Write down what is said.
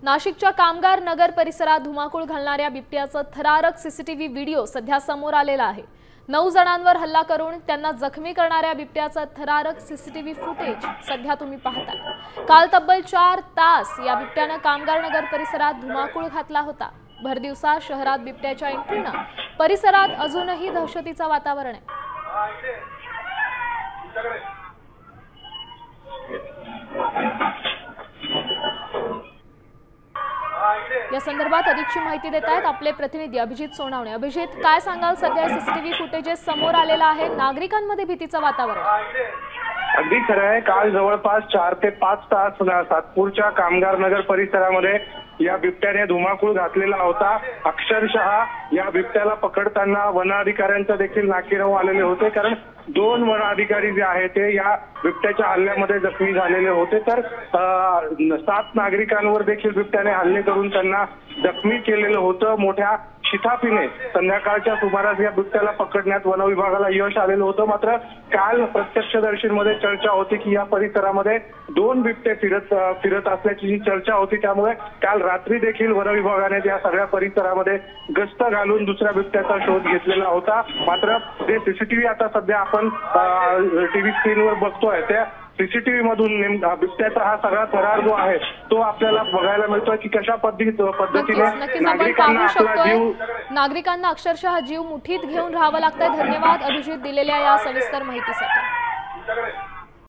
नाशिकच्या कामगार नगर परिसरात धुमाकूळ घालणाऱ्या बिबट्याचा थरारक सीसीटीव्ही व्हिडिओ सध्या समोर आलेला आहे। 9 जणांवर हल्ला करून त्यांना जखमी करणाऱ्या बिबट्याचा थरारक सीसीटीव्ही फुटेज सध्या तुम्ही पाहताय। काल तब्बल 4 तास या बिबट्याने कामगार नगर परिसरात धुमाकूळ घातला होता। भर दिवसा शहरात बिबट्याच्या एंट्रीने परिसरात अजूनही दहशतीचं वातावरण आहे। या संदर्भात अधिकची माहिती देत आहेत आपले प्रतिनिधी अभिजित सोनावणे। अभिजित, काय सांगाल? सध्या सीसीटीव्ही फुटेजेस समोर आलेला आहे, नागरिकांमध्ये भीतीचं वातावरण। अगदी खरं आहे। काल जवळपास 4 ते 5 तास सातपूरच्या कामगार नगर परिसरामध्ये या बिबट्याने धुमाकूळ घातलेला होता। अक्षरशः या बिबट्याला पकडताना वन अधिकाऱ्यांचा देखील नाकेनऊ आलेले होते, कारण 2 वन अधिकारी जे आहेत ते या बिबट्याच्या हल्ल्यामध्ये जखमी झालेले होते। तर 7 नागरिकांवर देखील बिबट्याने हल्ले करून त्यांना जखमी केलेलं होतं। मोठ्या शिताफीने संध्याकाळच्या सुमारास या बिबट्याला पकडण्यात वन विभागाला यश आलेलं होतं। मात्र काल प्रत्यक्षदर्शींमध्ये चर्चा होती की या परिसरामध्ये 2 बिबटे फिरत असल्याची जी चर्चा होती, त्यामुळे काल रात्री देखील वन विभागाने या सगळ्या परिसरामध्ये गस्त घालून दुसऱ्या बिबट्याचा शोध घेतलेला होता। मात्र जे सीसीटीव्ही आता सध्या आपण टीव्ही स्क्रीनवर बघतोय त्या सीसीटीव्ही मधून बिबट्याचा हा सगळा थरार जो आहे तो आपल्याला बघायला मिळतोय की कशा पद्धतीने नागरिकांना अक्षरशः जीव मुठीत घेऊन राहावं लागतंय। धन्यवाद अभिजित दिलेल्या या सविस्तर माहितीसाठी।